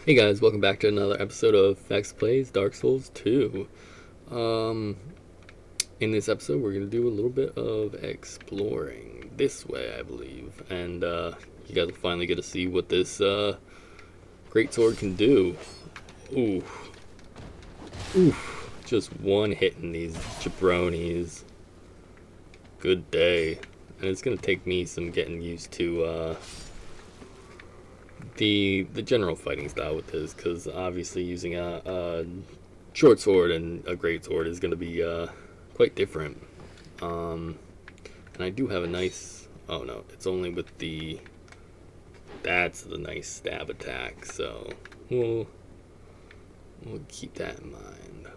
Hey guys, welcome back to another episode of Vex Plays Dark Souls 2. Um, in this episode, we're going to do a little bit of exploring this way, I believe. And, you guys will finally get to see what this, great sword can do. Ooh. Ooh. Just one hitting these jabronis. Good day. And it's going to take me some getting used to, the general fighting style with this, because obviously using a short sword and a great sword is going to be quite different. And I do have a nice, oh no, it's only with the, that's the nice stab attack, so we'll keep that in mind.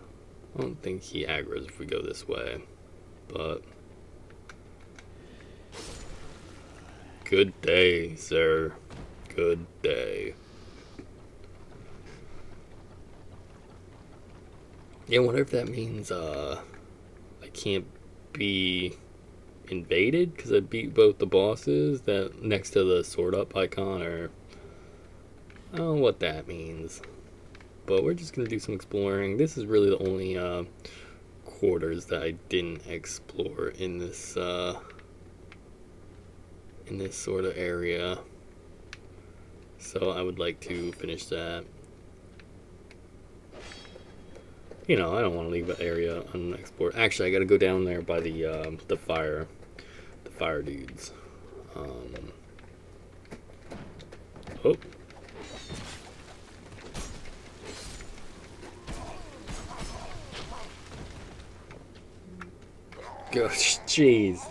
I don't think he aggroes if we go this way, but good day, sir. Good day. Yeah, I wonder if that means I can't be invaded because I beat both the bosses that next to the sword up icon, or I don't know what that means. But we're just gonna do some exploring. This is really the only quarters that I didn't explore in this sort of area. So I would like to finish that. You know, I don't want to leave an area unexplored. Actually, I got to go down there by the fire dudes. Oh, gosh, jeez,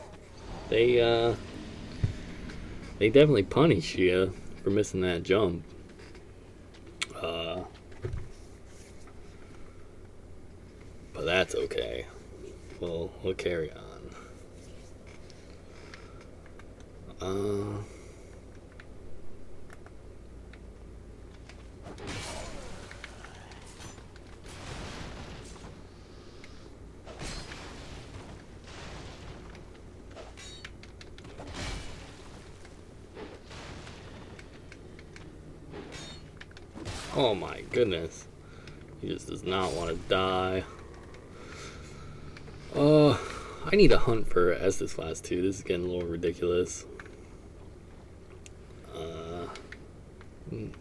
they they definitely punish you for missing that jump. Uh, but that's okay. We'll carry on. Uh, oh my goodness, he just does not want to die. Uh, I need to hunt for Estus class too. This is getting a little ridiculous.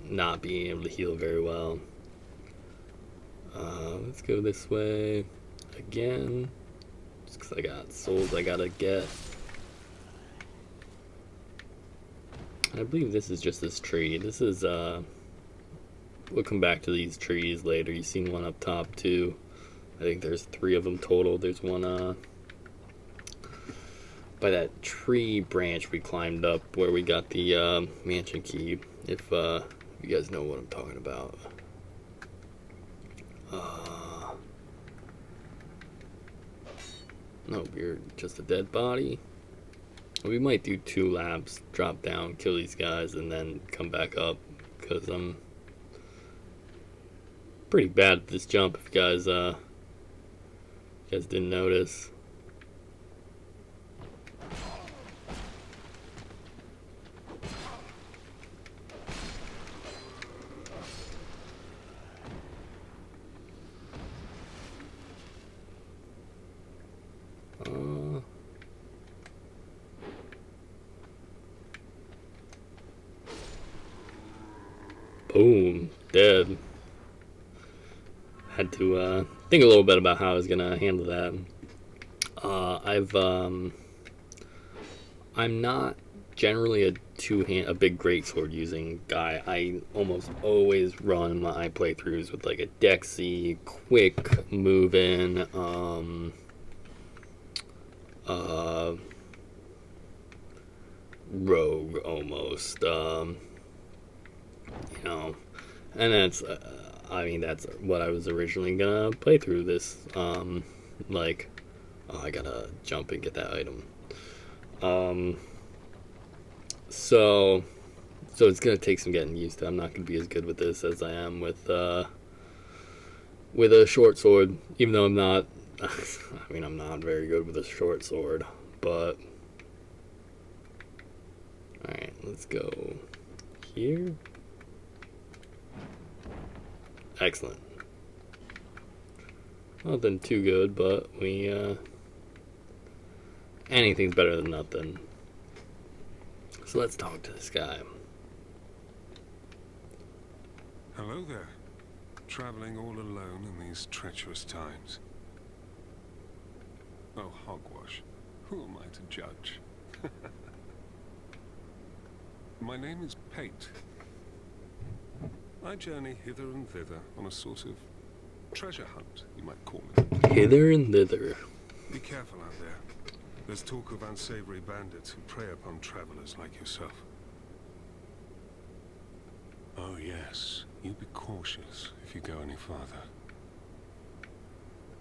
Not being able to heal very well. Let's go this way again. Just because I got souls I gotta get. I believe this is just this tree. This is, we'll come back to these trees later. You've seen one up top too. I think there's 3 of them total. There's one, by that tree branch we climbed up where we got the, mansion key. If you guys know what I'm talking about. No, we're just a dead body. We might do 2 laps, drop down, kill these guys, and then come back up, because I'm pretty bad at this jump. If you guys didn't notice. Boom, dead. Had to think a little bit about how I was gonna handle that. I'm not generally a big greatsword using guy. I almost always run my playthroughs with like a Dexy, quick move in, rogue almost, you know, and that's, I mean, that's what I was originally gonna play through this, like, oh, I gotta jump and get that item. So it's gonna take some getting used to. I'm not gonna be as good with this as I am with a short sword, even though I'm not, I mean, I'm not very good with a short sword, but, alright, let's go here. Excellent. Nothing too good, but anything's better than nothing. So let's talk to this guy. Hello there. Traveling all alone in these treacherous times. Oh, hogwash. Who am I to judge? My name is Pate. I journey hither and thither on a sort of treasure hunt, you might call it. Hither and thither. Be careful out there. There's talk of unsavory bandits who prey upon travelers like yourself. Oh yes, you be cautious if you go any farther.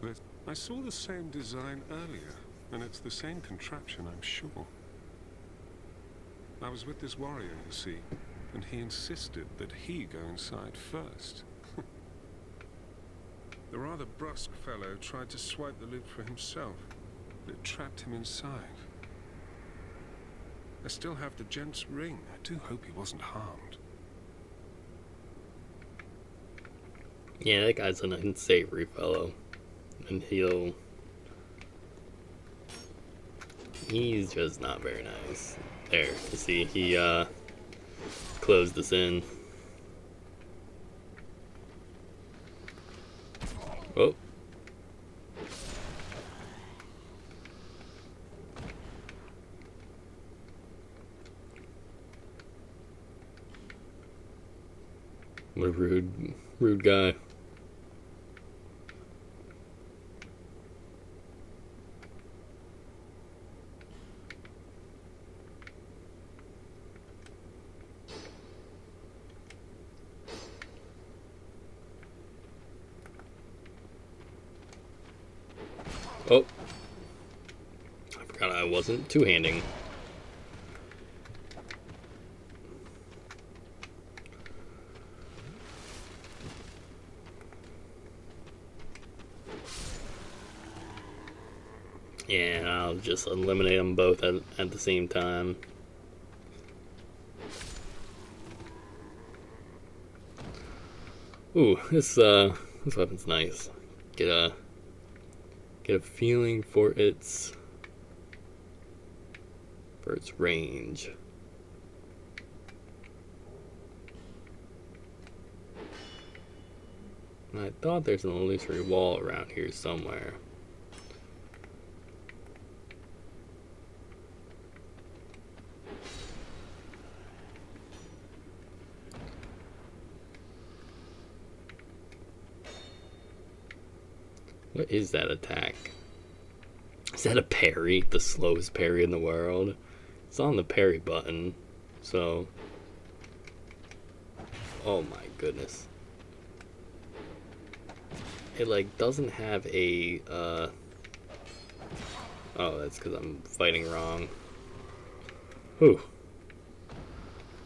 But I saw the same design earlier, and it's the same contraption, I'm sure. I was with this warrior, you see, and he insisted that he go inside first. The rather brusque fellow tried to swipe the loot for himself, but it trapped him inside. I still have the gent's ring. I do hope he wasn't harmed. Yeah, that guy's an unsavory fellow. And he's just not very nice. There, you see, he closed us in. Oh. What a rude guy. Oh. I forgot I wasn't two-handing. Yeah, I'll just eliminate them both at the same time. Ooh, this weapon's nice. Get a feeling for its range. And I thought there's an illusory wall around here somewhere. What is that attack? Is that a parry? The slowest parry in the world? It's on the parry button, so... Oh my goodness. It, like, doesn't have a, Oh, that's because I'm fighting wrong. Whew.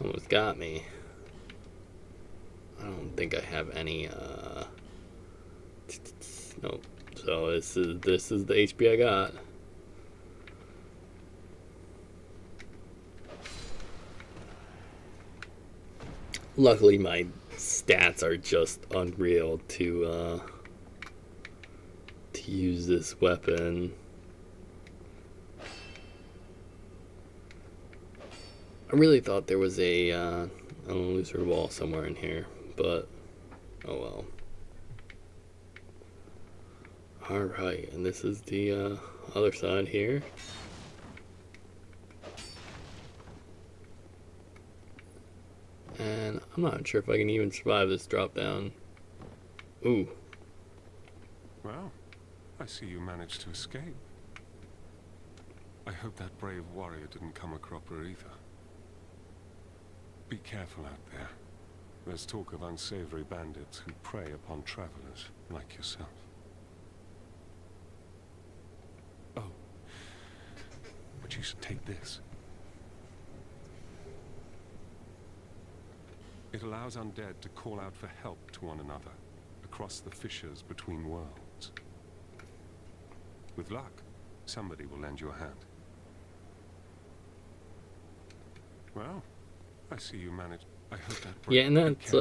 Almost got me. I don't think I have any, Nope. So this is the HP I got. Luckily, my stats are just unreal to use this weapon. I really thought there was an illusory wall somewhere in here, but oh well. Alright, and this is the other side here. And I'm not sure if I can even survive this drop down. Ooh. Well, I see you managed to escape. I hope that brave warrior didn't come a cropper either. Be careful out there. There's talk of unsavory bandits who prey upon travelers like yourself. Oh, but you should take this. It allows undead to call out for help to one another across the fissures between worlds. With luck, somebody will lend you a hand. Well, I see you managed. I hope that. Yeah, and that's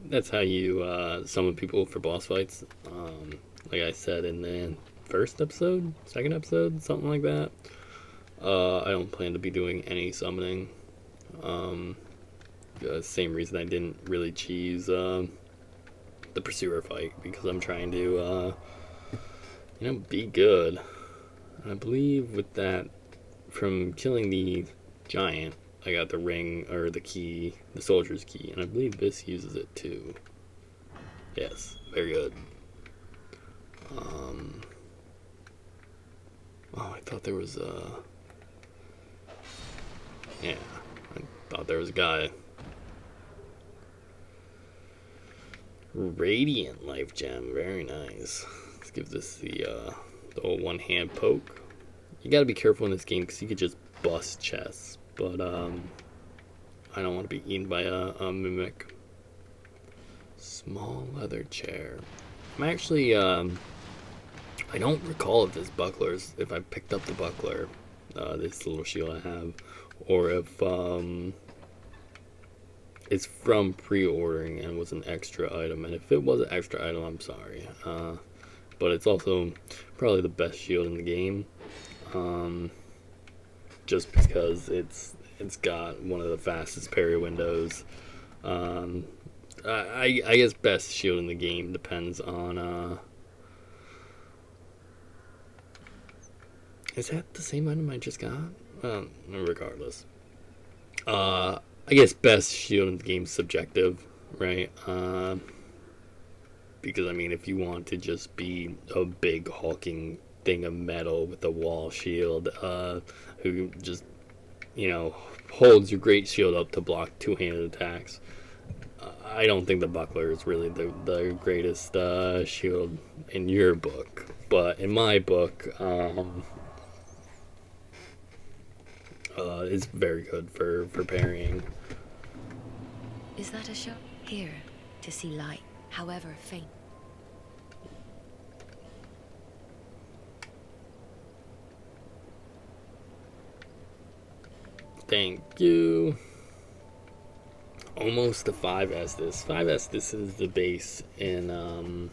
that's how you summon people for boss fights. Like I said in the first episode, second episode, something like that. I don't plan to be doing any summoning. The same reason I didn't really choose the pursuer fight, because I'm trying to be good. And I believe with that, from killing the giant, I got the ring, or the key, the soldier's key, and I believe this uses it too. Yes, very good. Oh, I thought there was yeah, I thought there was a guy. Radiant life gem, very nice. Let's give this the old one hand poke. You gotta be careful in this game because you could just bust chests, but I don't want to be eaten by a mimic. Small leather chair. I'm actually I don't recall if this buckler's, if I picked up the buckler, this little shield I have, or if it's from pre-ordering and was an extra item. And if it was an extra item, I'm sorry. But it's also probably the best shield in the game, just because it's got one of the fastest parry windows. I guess best shield in the game depends on is that the same item I just got? Regardless. I guess best shield in the game is subjective, right? Because, I mean, if you want to just be a big hulking thing of metal with a wall shield, who just, holds your great shield up to block two-handed attacks, I don't think the buckler is really the greatest shield in your book. But in my book, it's very good for parrying. Is that a shot? Here, to see light, however faint. Thank you. Almost a 5 Estus. 5 Estus is the base in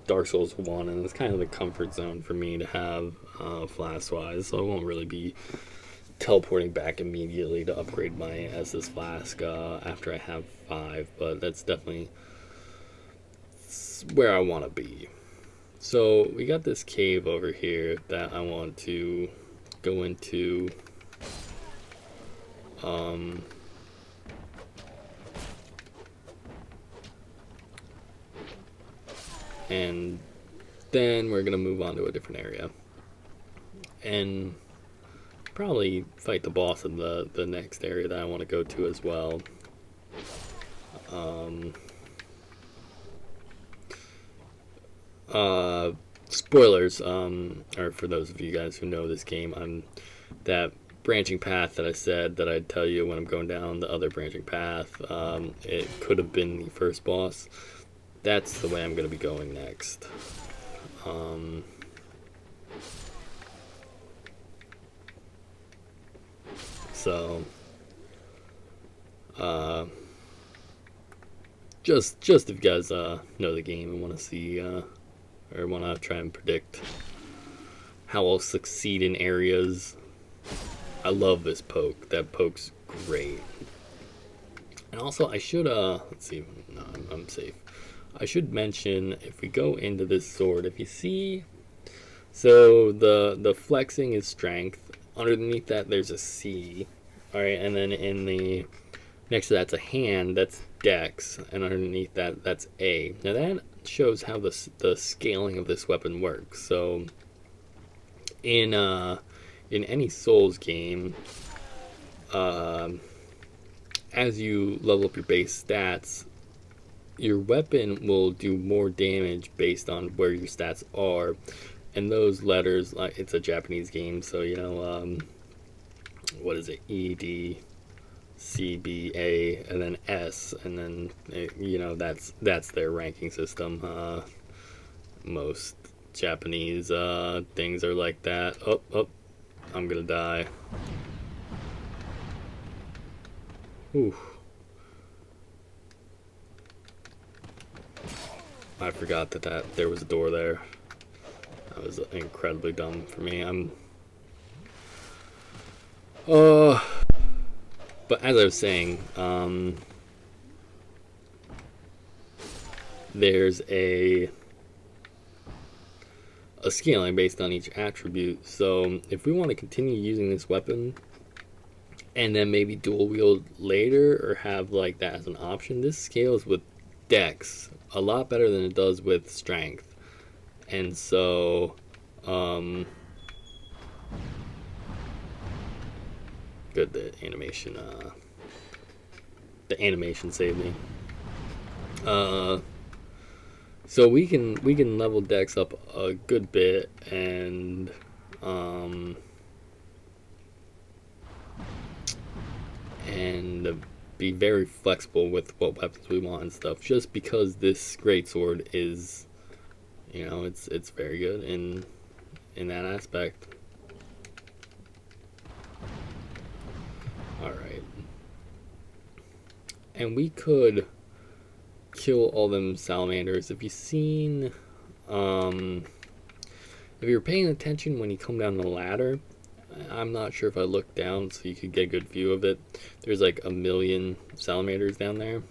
Dark Souls 1, and it's kind of the comfort zone for me to have flask-wise, so I won't really be teleporting back immediately to upgrade my Estus flask after I have 5, but that's definitely where I want to be. So we got this cave over here that I want to go into. And then we're gonna move on to a different area and probably fight the boss in the next area that I want to go to as well. Spoilers, or for those of you guys who know this game, that branching path that I said that I'd tell you when I'm going down the other branching path, it could have been the first boss. That's the way I'm going to be going next. So, just if you guys know the game and want to see, or want to try and predict how I'll succeed in areas, I love this poke. That poke's great. And also, I should, let's see, no, I'm safe. I should mention, if we go into this sword, if you see, so the flexing is strength. Underneath that, there's a C. Alright, and then next to that's a hand, that's dex, and underneath that, that's A. Now that shows how the scaling of this weapon works. So, in any Souls game, as you level up your base stats, your weapon will do more damage based on where your stats are. And those letters, like, it's a Japanese game, so what is it? E, D, C, B, A, and then S, and then that's their ranking system. Most Japanese things are like that. Oh, I'm gonna die. Ooh. I forgot that there was a door there. That was incredibly dumb for me. Uh, but as I was saying, there's a scaling based on each attribute. So if we want to continue using this weapon and then maybe dual wield later or have like that as an option, this scales with dex a lot better than it does with strength. And so good, the animation saved me. So we can level dex up a good bit and be very flexible with what weapons we want and stuff, just because this greatsword is, it's very good in that aspect. Alright. And we could kill all them salamanders. If you're paying attention when you come down the ladder, I'm not sure if I looked down so you could get a good view of it. There's like 1 million salamanders down there.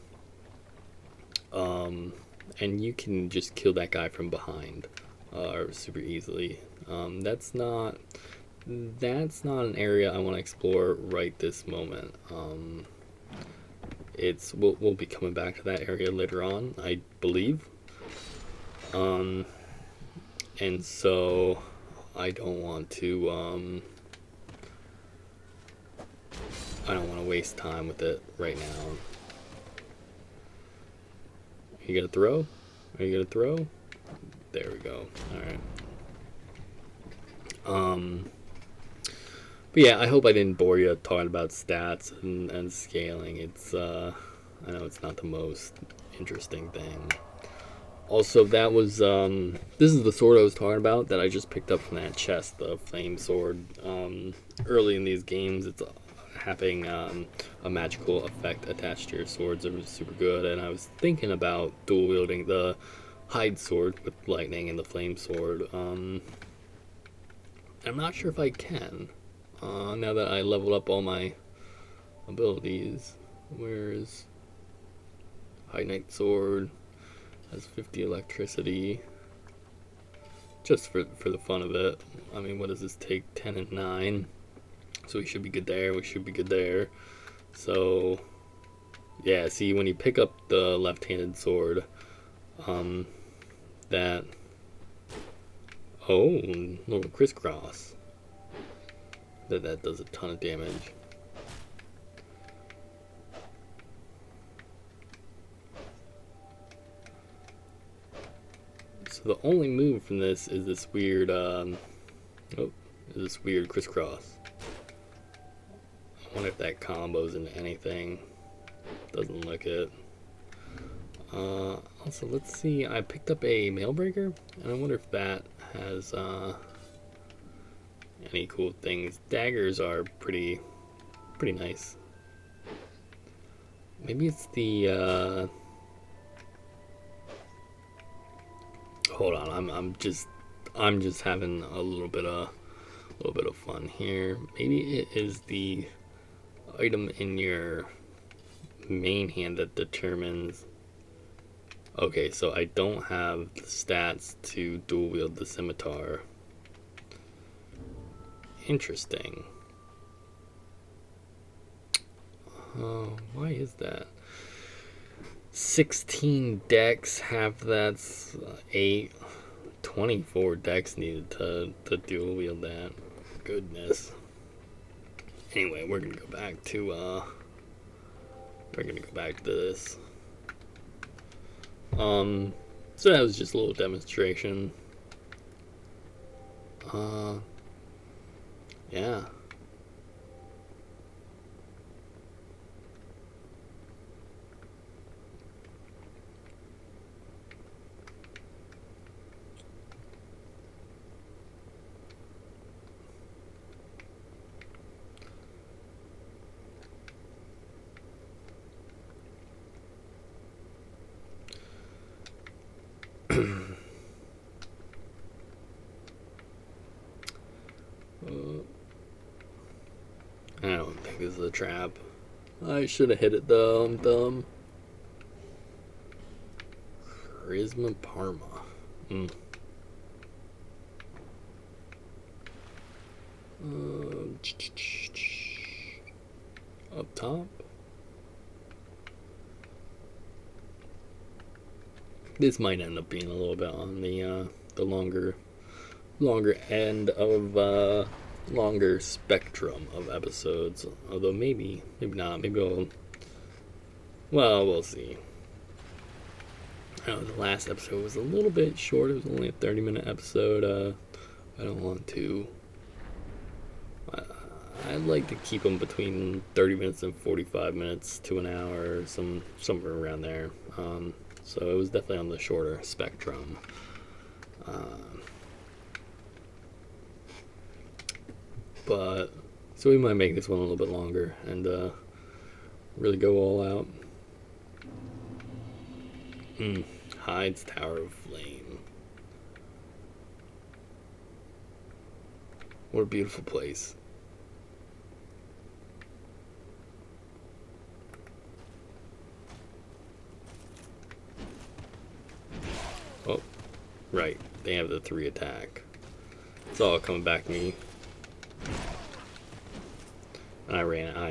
And you can just kill that guy from behind super easily. That's not an area I want to explore right this moment. We'll be coming back to that area later on, I believe. And so I don't want to waste time with it right now. You gonna throw? Are you gonna throw? There we go. Alright. But yeah, I hope I didn't bore you talking about stats and scaling. I know it's not the most interesting thing. Also, that was, this is the sword I was talking about that I just picked up from that chest, the flame sword. Early in these games, it's having a magical effect attached to your swords. It was super good, and I was thinking about dual wielding the hide sword with lightning and the flame sword. I'm not sure if I can. Now that I leveled up all my abilities. Where's High Knight Sword? Has 50 electricity. Just for the fun of it. I mean, what does this take? 10 and 9. So we should be good there. So, yeah, see, when you pick up the left-handed sword, that... Oh, little crisscross. That does a ton of damage. So the only move from this is this weird, crisscross. I wonder if that combos into anything. Doesn't look it. Also, let's see. I picked up a Mailbreaker, and I wonder if that has any cool things. Daggers are pretty nice. Maybe it's the hold on, I'm just having a little bit of fun here. Maybe it is the item in your main hand that determines. Okay, so I don't have the stats to dual wield the scimitar. Interesting. Why is that? 16 decks, half that's 8. 24 decks needed to dual wield that. Goodness. Anyway, we're gonna go back to this. So that was just a little demonstration. Yeah. I don't think this is a trap. I should have hit it though. I'm dumb. Charisma Parma. Up top. This might end up being a little bit on the longer end of longer spectrum of episodes. Although maybe not. Maybe we'll see. I know the last episode was a little bit short. It was only a 30-minute episode. I don't want to. I'd like to keep them between 30 minutes and 45 minutes to an hour, somewhere around there. So it was definitely on the shorter spectrum. But so we might make this one a little bit longer and really go all out. Hyde's Tower of Flame. What a beautiful place. Oh, right. They have the 3 attack. It's all coming back to me. And I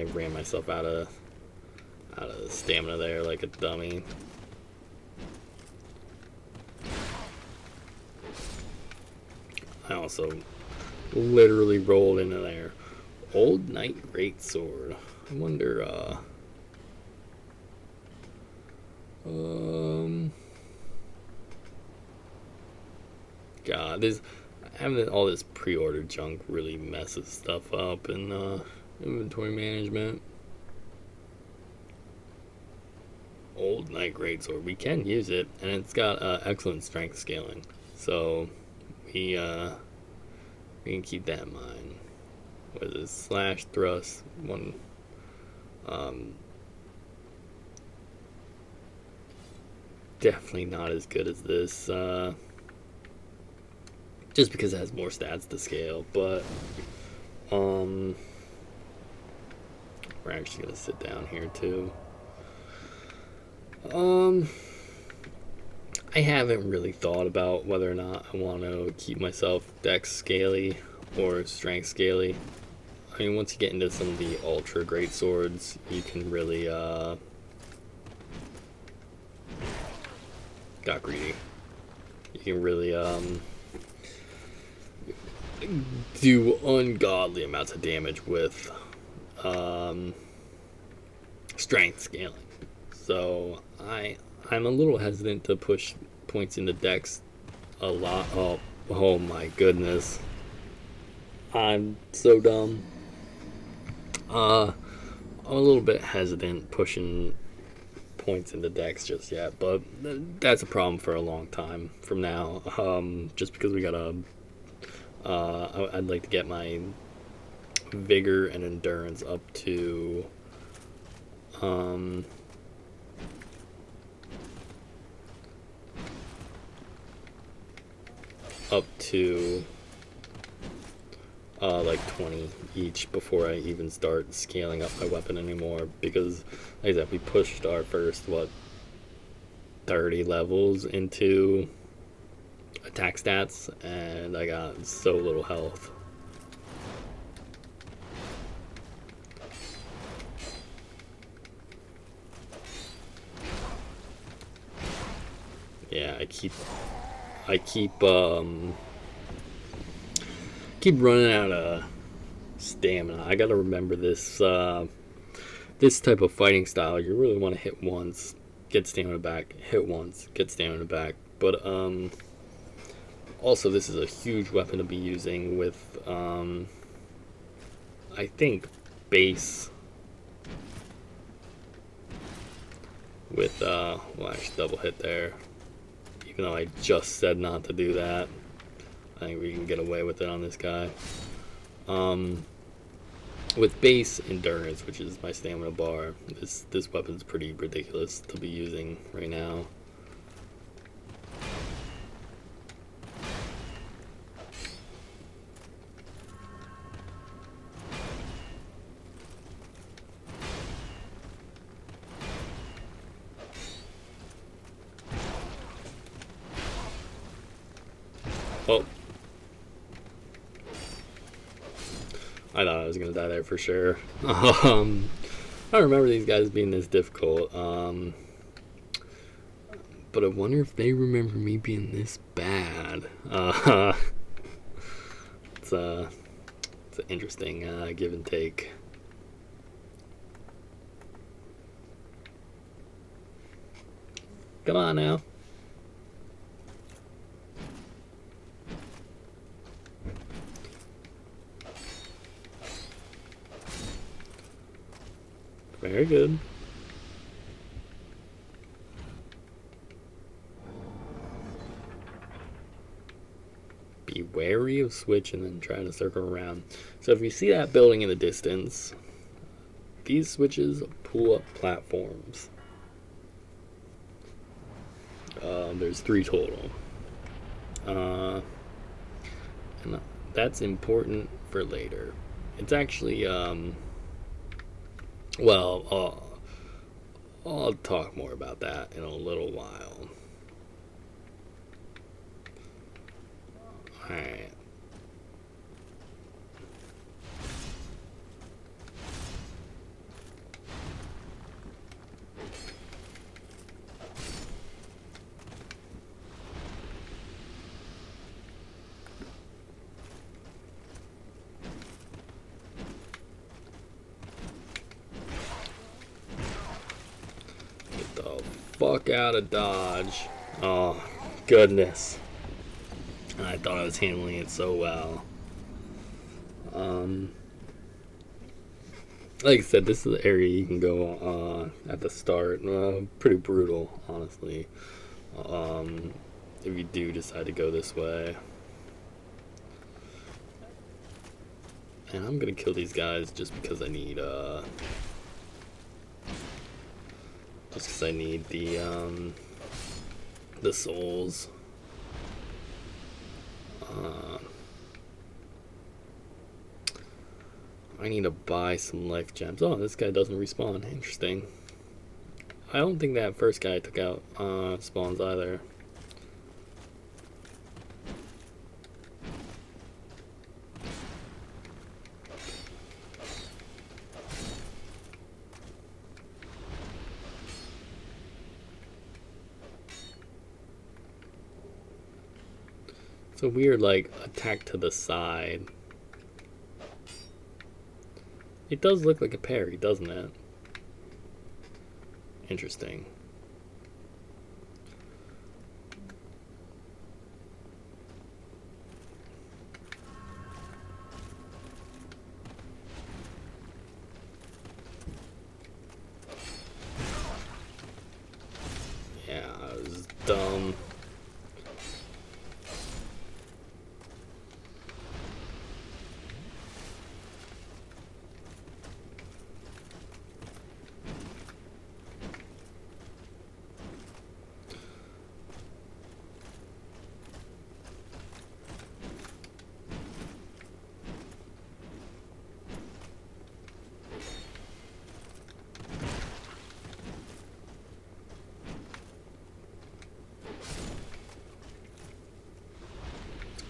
ran myself out of stamina there like a dummy. I also literally rolled into there. Old Knight Greatsword. I wonder, God, having all this pre-order junk really messes stuff up in inventory management. Old Knight Greatsword. We can use it, and it's got excellent strength scaling. So we can keep that in mind. What is this? Slash, thrust, one. Definitely not as good as this. Just because it has more stats to scale, but we're actually gonna sit down here too. I haven't really thought about whether or not I want to keep myself dex scaly or strength scaly. I mean, once you get into some of the ultra great swords, you can really got greedy. You can really do ungodly amounts of damage with strength scaling. So I'm a little hesitant to push points into dex a lot. Oh my goodness. I'm so dumb. I'm a little bit hesitant pushing points into dex just yet, but that's a problem for a long time from now. Just because we gotta I'd like to get my vigor and endurance up to like 20 each before I even start scaling up my weapon anymore, because like I said, we pushed our first 30 levels into attack stats and I got so little health. Yeah, I keep running out of stamina. I gotta remember this this type of fighting style. You really want to hit once, get stamina back, hit once, get stamina back. But also this is a huge weapon to be using with I think base with well, actually double hit there. Even though I just said not to do that, I think we can get away with it on this guy. With base endurance, which is my stamina bar, this weapon's pretty ridiculous to be using right now. I thought I was gonna die there for sure. I don't remember these guys being this difficult. But I wonder if they remember me being this bad. It's an interesting give and take. Come on now. Very good. Be wary of switch and then try to circle around. So if you see that building in the distance, these switches pull up platforms. There's 3 total. And that's important for later. It's actually, well, I'll talk more about that in a little while. Alright. Get the fuck out of Dodge. Oh, goodness. I thought I was handling it so well. Like I said, this is the area you can go at the start. Pretty brutal, honestly. If you do decide to go this way. And I'm gonna kill these guys just because I need the souls. I need to buy some life gems. Oh, this guy doesn't respawn. Interesting. I don't think that first guy I took out spawns either. It's a weird, like, attack to the side. It does look like a parry, doesn't it? Interesting. Yeah, I was dumb.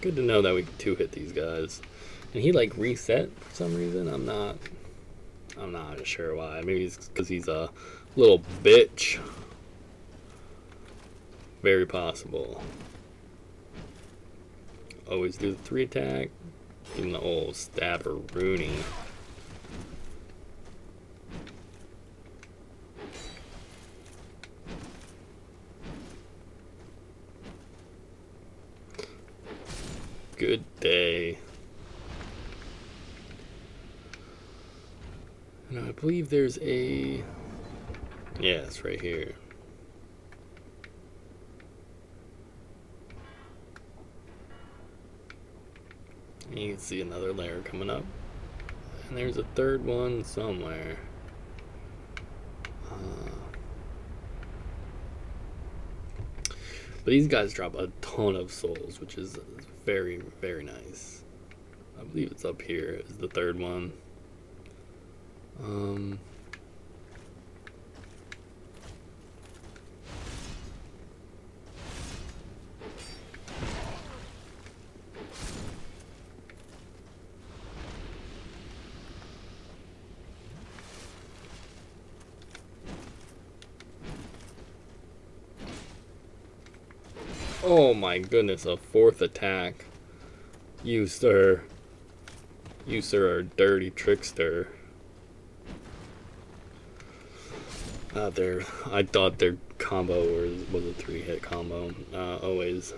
Good to know that we can 2-hit these guys. And he like reset for some reason. I'm not sure why. Maybe it's because he's a little bitch. Very possible. Always do the 3 attack. Even the old stabber Rooney. Good day. And I believe there's a... Yeah, it's right here. And you can see another layer coming up. And there's a 3rd one somewhere. But these guys drop a ton of souls, which is very, very nice. I believe it's up here is the 3rd one. Oh my goodness, a fourth attack. You, sir. You, sir, are a dirty trickster. I thought their combo was a 3-hit combo. Always.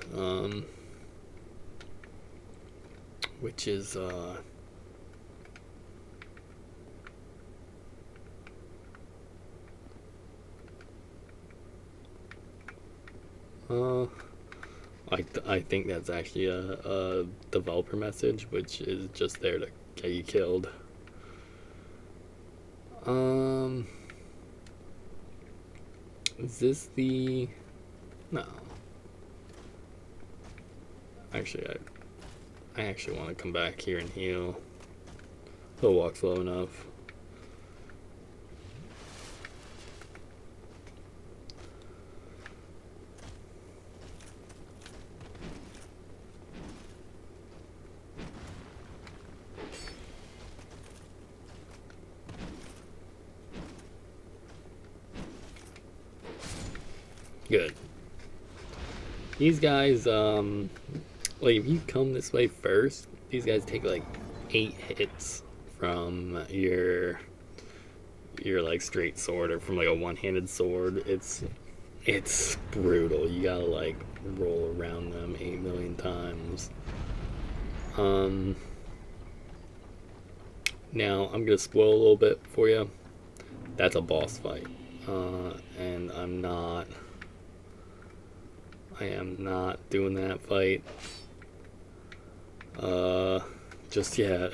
Which is, I think that's actually a developer message, which is just there to get you killed. Is this the... No. Actually, I actually want to come back here and heal. He'll walk slow enough. Good. These guys, like, if you come this way first, these guys take like 8 hits from your like straight sword, or from like a one-handed sword. It's brutal. You gotta like roll around them 8 million times. Now I'm gonna spoil a little bit for you. That's a boss fight, and I am not doing that fight just yet.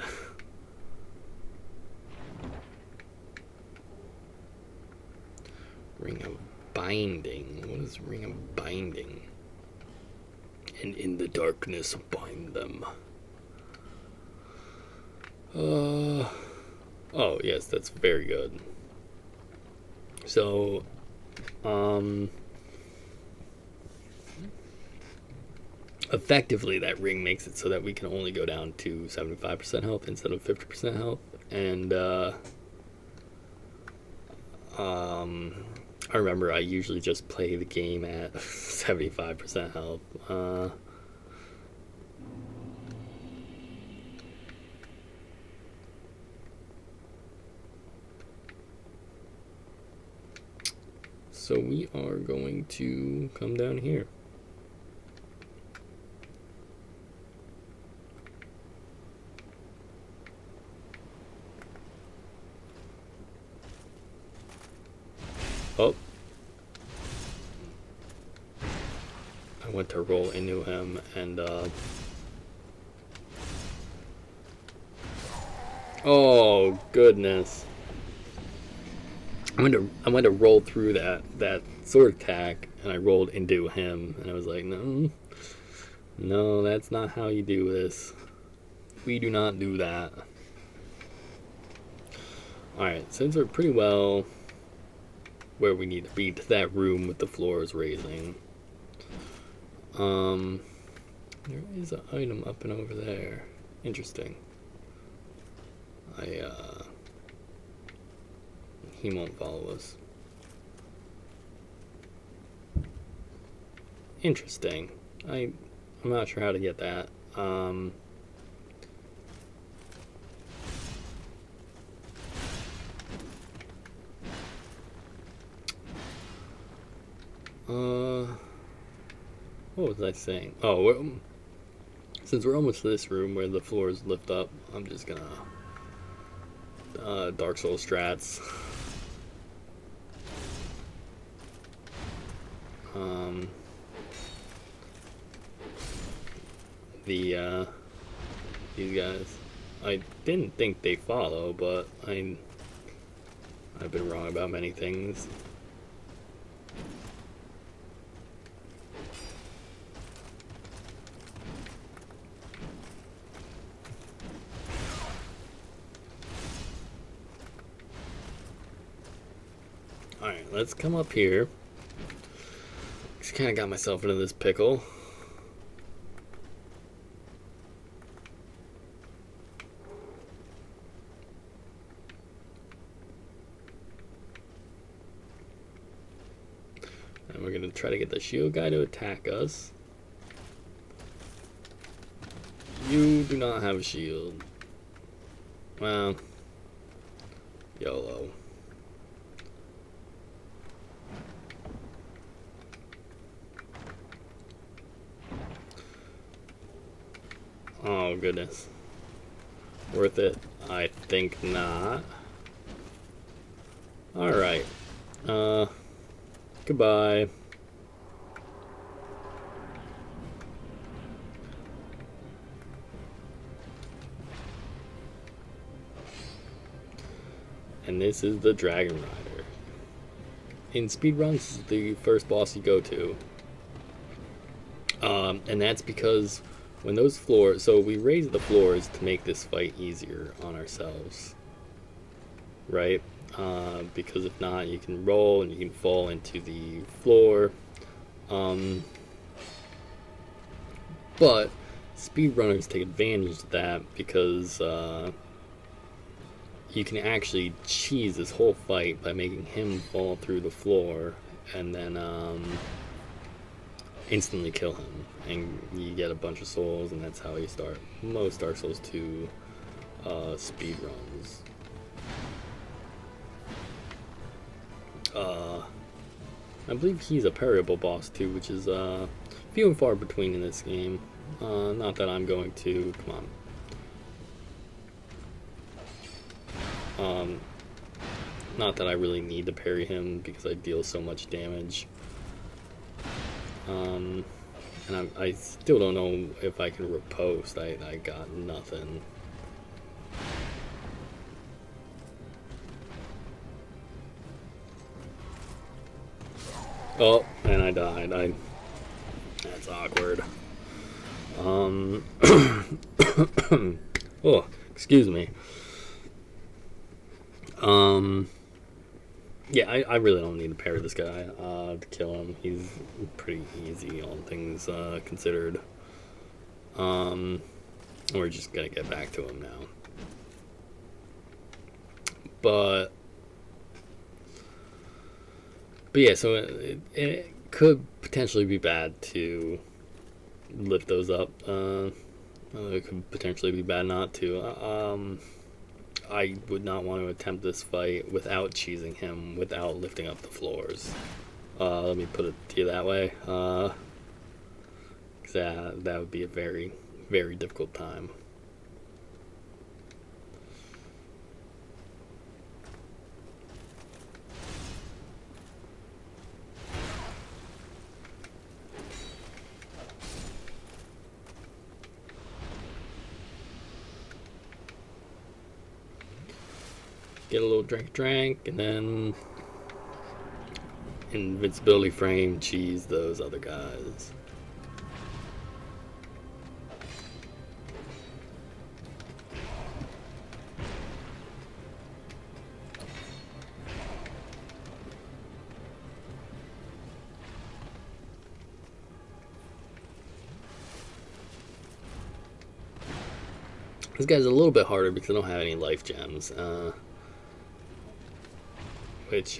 Ring of Binding. What is Ring of Binding? And in the darkness bind them. Oh yes, that's very good. So, effectively that ring makes it so that we can only go down to 75% health instead of 50% health. And I remember I usually just play the game at 75% health. So we are going to come down here. Oh. I went to roll into him and oh goodness. I went to roll through that sword attack, and I rolled into him, and I was like, no, that's not how you do this. We do not do that. Alright, since we're pretty well where we need to be, to that room with the floors raising, there is an item up and over there. Interesting. He won't follow us. Interesting. I'm not sure how to get that. What was I saying? Oh, since we're almost to this room where the floors lift up, I'm just gonna Dark Souls strats. These guys, I didn't think they follow, but I've been wrong about many things. Alright, let's come up here. Just kind of got myself into this pickle. And we're going to try to get the shield guy to attack us. You do not have a shield. Well, YOLO. Oh, goodness. Worth it? I think not. Alright. Goodbye. And this is the Dragon Rider. In speedruns, this is the first boss you go to. And that's because when those floors... So we raise the floors to make this fight easier on ourselves. Right? Because if not, you can roll and you can fall into the floor. But speedrunners take advantage of that because you can actually cheese this whole fight by making him fall through the floor and then instantly kill him, and you get a bunch of souls, and that's how you start most Dark Souls 2 speedruns. I believe he's a parryable boss too, which is few and far between in this game. Not that I'm going to, come on. Not that I really need to parry him because I deal so much damage. And I still don't know if I can riposte. I got nothing. Oh, and I died. That's awkward. Oh, excuse me. Yeah, I really don't need to parry this guy to kill him. He's pretty easy, all things considered. We're just gonna get back to him now. But yeah, so it could potentially be bad to lift those up. It could potentially be bad not to. I would not want to attempt this fight without cheesing him, without lifting up the floors. Let me put it to you that way. 'Cause that would be a very, very difficult time. Get a little drink, and then invincibility frame, cheese those other guys. This guy's a little bit harder because I don't have any life gems. Which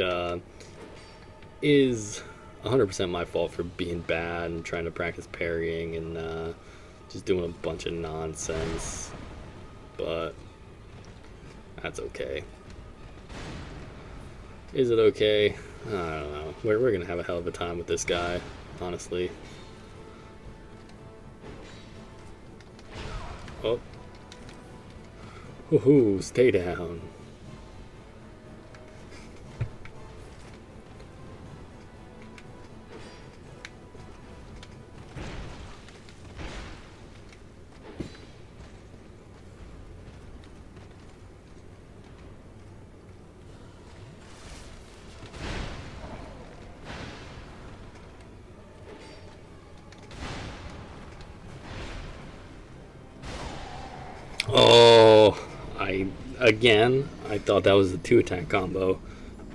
is 100% my fault for being bad and trying to practice parrying and just doing a bunch of nonsense, but that's okay. Is it okay? I don't know. We're gonna have a hell of a time with this guy, honestly. Oh. Woohoo, stay down. Oh, I thought that was a 2-attack combo.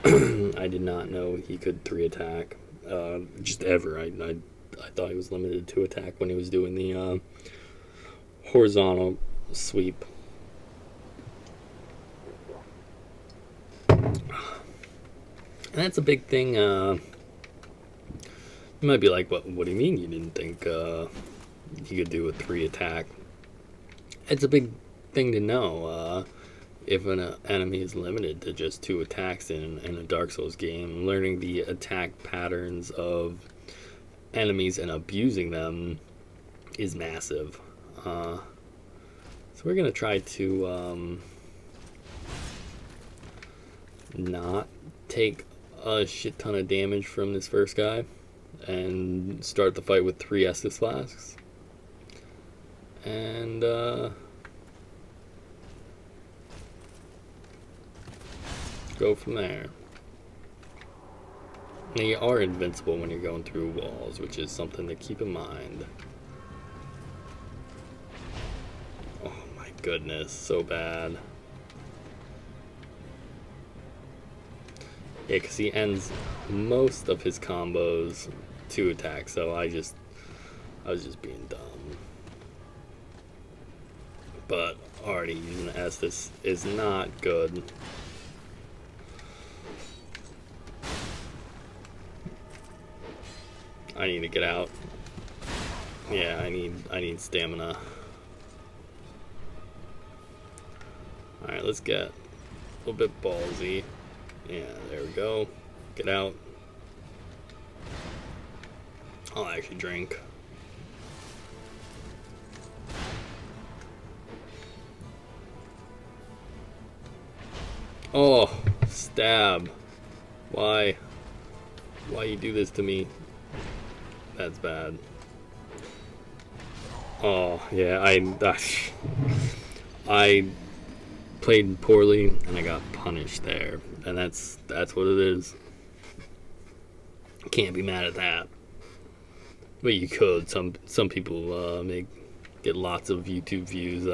I did not know he could 3-attack, just ever. I thought he was limited to attack when he was doing the horizontal sweep. And that's a big thing. You might be like, what do you mean you didn't think he could do a 3-attack? it's a big thing to know. If an enemy is limited to just 2 attacks in a Dark Souls game, learning the attack patterns of enemies and abusing them is massive. So we're gonna try to not take a shit ton of damage from this first guy and start the fight with 3 Estus flasks. And go from there. Now you are invincible when you're going through walls, which is something to keep in mind. Oh my goodness, so bad. Yeah, because he ends most of his combos 2 attacks, so I was just being dumb. But already using Estus is not good. I need to get out. Yeah, I need stamina. Alright, let's get a little bit ballsy. Yeah, there we go. Get out. I'll actually drink. Oh, stab. Why? Why you do this to me? That's bad. Oh, yeah, I played poorly and I got punished there. And that's what it is. Can't be mad at that. But you could. Some people get lots of YouTube views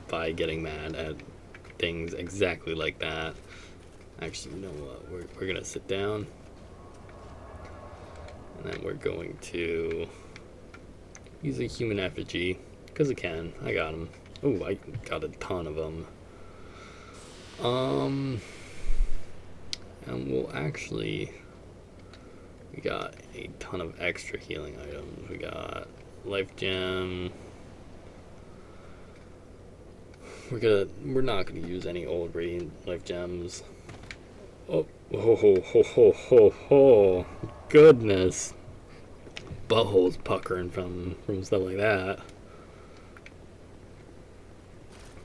by getting mad at things exactly like that. Actually, you know what? We're gonna sit down, and then we're going to use a human effigy because I can. I got him. Oh, I got a ton of them. And we'll actually, we got a ton of extra healing items. We got life gem. We're not gonna use any old radiant life gems. Oh, ho ho ho ho ho ho! Goodness, buttholes puckering from stuff like that.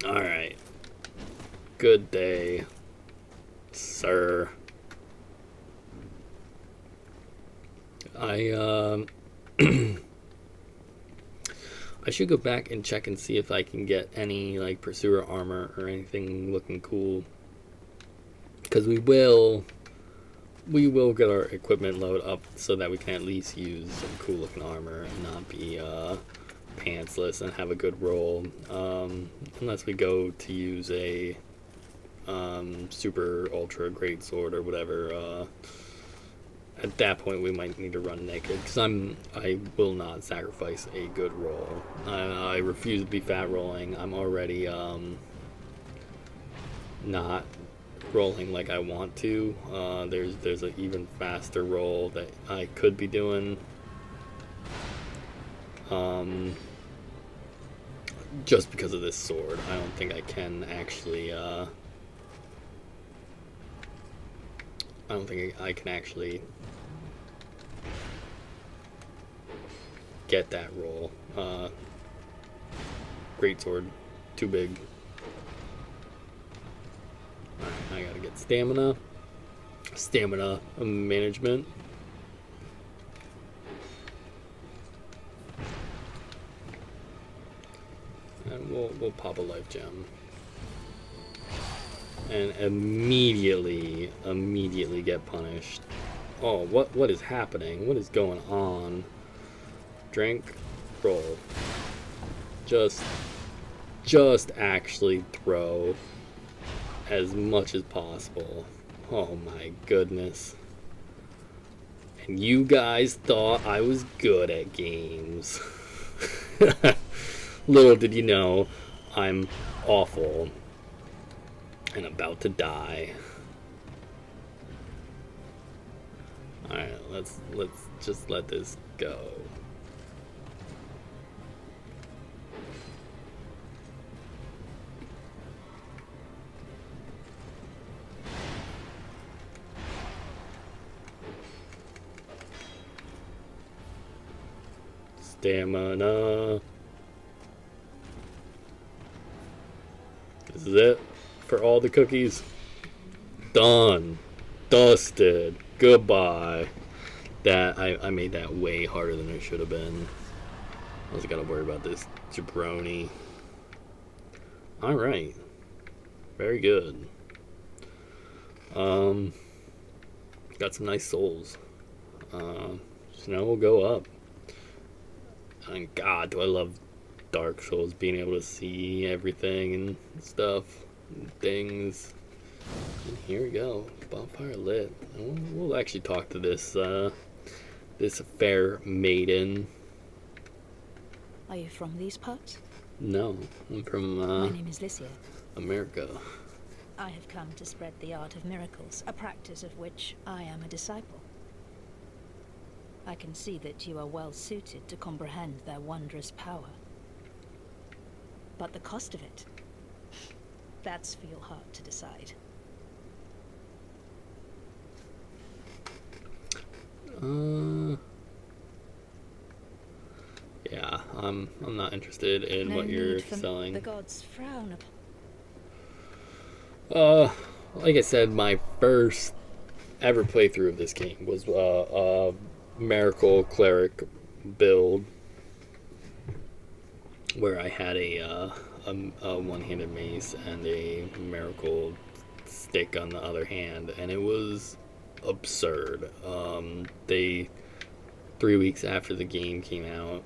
All right, good day, sir. I should go back and check and see if I can get any like pursuer armor or anything looking cool, because we will get our equipment load up so that we can at least use some cool looking armor and not be pantsless and have a good roll, unless we go to use a super ultra great sword or whatever. At that point, we might need to run naked, because I will not sacrifice a good roll. I refuse to be fat rolling. I'm already not rolling like I want to. There's an even faster roll that I could be doing. Just because of this sword, I don't think I can actually. I don't think I can actually get that roll. Greatsword, too big. Alright, I gotta get stamina. Stamina management. And we'll pop a life gem. And immediately get punished. Oh, what is happening? What is going on? Drink, roll. Just actually throw as much as possible. Oh my goodness. And you guys thought I was good at games. Little did you know, I'm awful and about to die. Alright, let's just let this go. Stamina. This is it for all the cookies. Done. Dusted. Goodbye. That I made that way harder than it should have been. I was gotta worry about this jabroni. Alright. Very good. Got some nice souls. So now we'll go up. And God, do I love Dark Souls, being able to see everything and stuff, and things. And here we go, bonfire lit. And we'll actually talk to this this fair maiden. Are you from these parts? No, I'm from My name is Lycia. America. I have come to spread the art of miracles, a practice of which I am a disciple. I can see that you are well suited to comprehend their wondrous power. But the cost of it, that's for your heart to decide. Yeah, I'm not interested in No what you're need for selling. The gods frown upon. Like I said, my first ever playthrough of this game was a Miracle Cleric build where I had a one-handed mace and a Miracle stick on the other hand, and it was absurd. They 3 weeks after the game came out,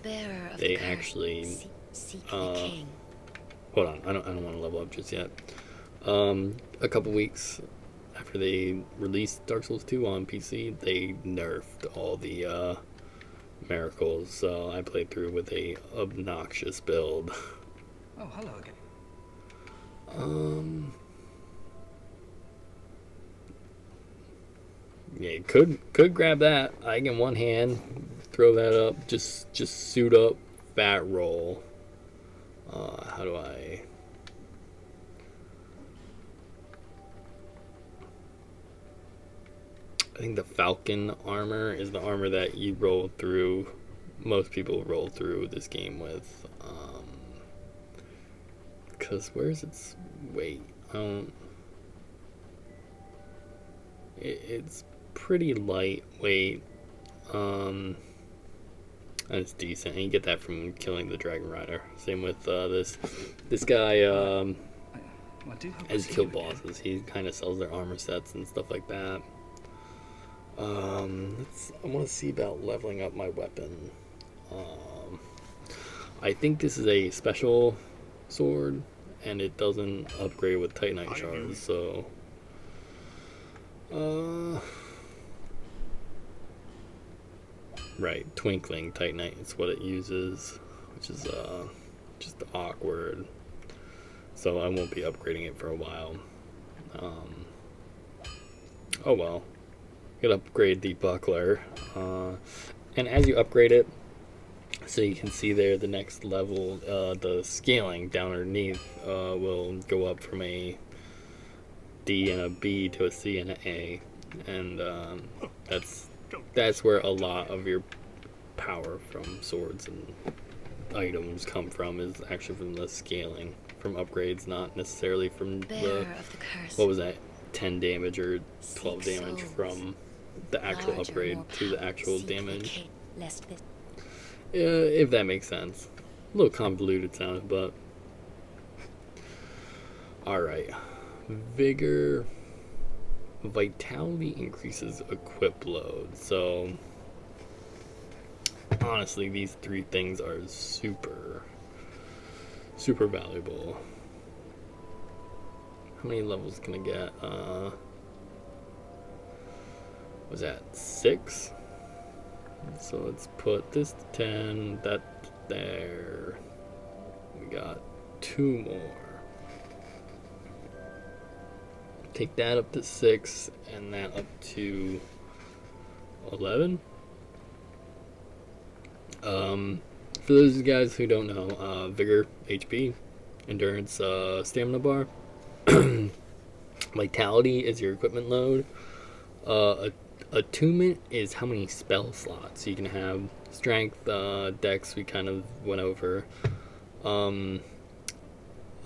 Bearer of they the curse, actually seek the king. hold on, I don't want to level up just yet. A couple weeks after they released Dark Souls 2 on PC, they nerfed all the miracles, so I played through with a obnoxious build. Oh, hello again. Yeah, could grab that. I can one hand throw that up. Just suit up, fat roll. How do I? I think the Falcon armor is the armor that you roll through. Most people roll through this game with. Because where's its weight? It's pretty lightweight. And it's decent. And you get that from killing the Dragon Rider. Same with this guy. I do hope As to see kill you again. bosses, he kind of sells their armor sets and stuff like that. I want to see about leveling up my weapon. I think this is a special sword, and it doesn't upgrade with Titanite shards, so right, twinkling Titanite is what it uses, which is just awkward. So I won't be upgrading it for a while. Oh well. You can upgrade the buckler, and as you upgrade it, so you can see there the next level, the scaling down underneath will go up from a D and a B to a C and an A, and that's where a lot of your power from swords and items come from, is actually from the scaling, from upgrades, not necessarily from Bearer of the curse. what was that, 10 damage or 12 Seek damage souls. from the actual Larger, upgrade more to the power. actual Seek the damage. king, lest this If that makes sense. A little convoluted sound, but alright. Vigor. Vitality increases equip load. So honestly, these three things are super valuable. How many levels can I get? Was that 6? So let's put this to 10, that there. We got 2 more. Take that up to 6 and that up to 11. For those of you guys who don't know, Vigor, HP, Endurance, Stamina bar. Vitality is your equipment load. Attunement is how many spell slots you can have. Strength, dex we kind of went over.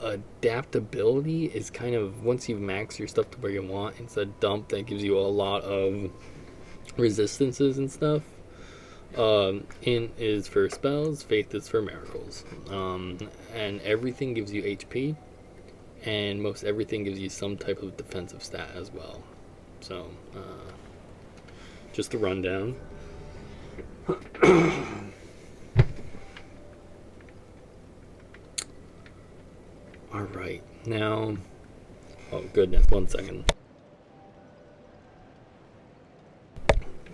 Adaptability is kind of, once you've maxed your stuff to where you want, it's a dump that gives you a lot of resistances and stuff. Int is for spells, faith is for miracles. And everything gives you HP, and most everything gives you some type of defensive stat as well. So, just a rundown. Alright, now... Oh goodness, 1 second.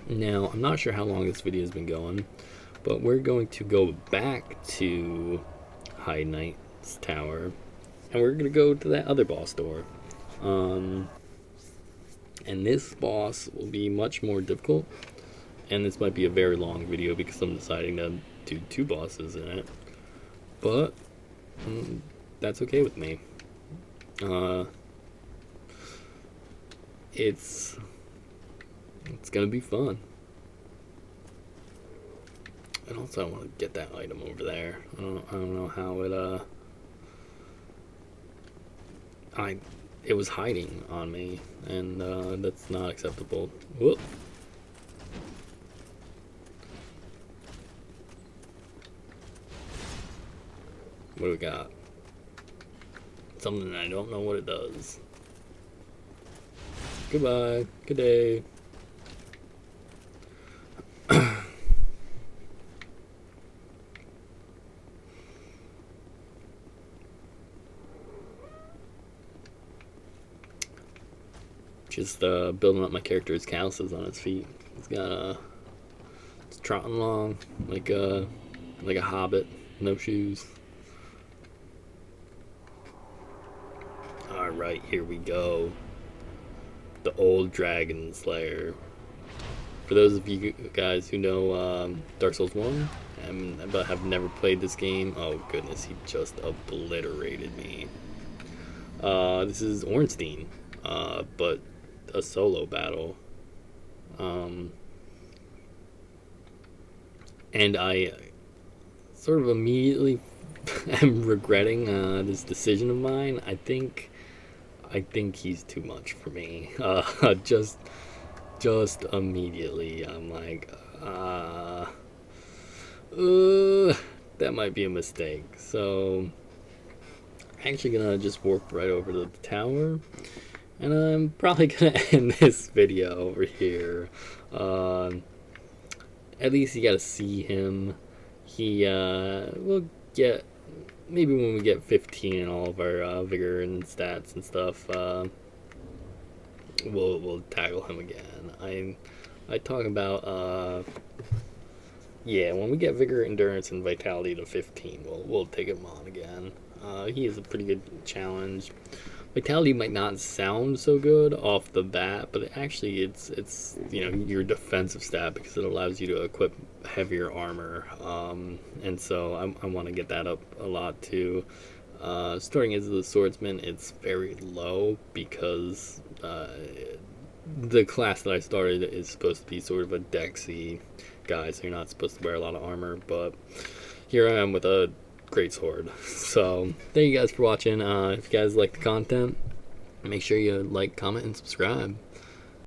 Now, I'm not sure how long this video has been going, but we're going to go back to High Knight's Tower, and we're going to go to that other boss door. And this boss will be much more difficult, and this might be a very long video because I'm deciding to do 2 bosses in it, but that's okay with me. It's gonna be fun. And also I want to get that item over there. I don't know how it was hiding on me, and that's not acceptable. Whoop. What do we got? Something I don't know what it does. Goodbye. Good day. Just building up my character's calluses on his feet. He's got it's trotting along like a hobbit, no shoes. Alright, here we go. The Old Dragon Slayer. For those of you guys who know Dark Souls 1 but have never played this game, oh goodness, he just obliterated me. This is Ornstein, but a solo battle. And I sort of immediately am regretting this decision of mine. I think he's too much for me. Just immediately, I'm like, that might be a mistake. So, I'm actually gonna just warp right over to the tower, and I'm probably gonna end this video over here. At least you gotta see him. He will get, maybe when we get 15 in all of our vigor and stats and stuff, we'll tackle him again. I talk about yeah, when we get vigor, endurance, and vitality to 15, we'll take him on again. He is a pretty good challenge. Vitality might not sound so good off the bat, but actually it's you know, your defensive stat, because it allows you to equip heavier armor, and so I want to get that up a lot too. Starting as the swordsman, it's very low because the class that I started is supposed to be sort of a dexy guy, so you're not supposed to wear a lot of armor, but here I am with a great sword. So thank you guys for watching. If you guys like the content, make sure you like, comment, and subscribe.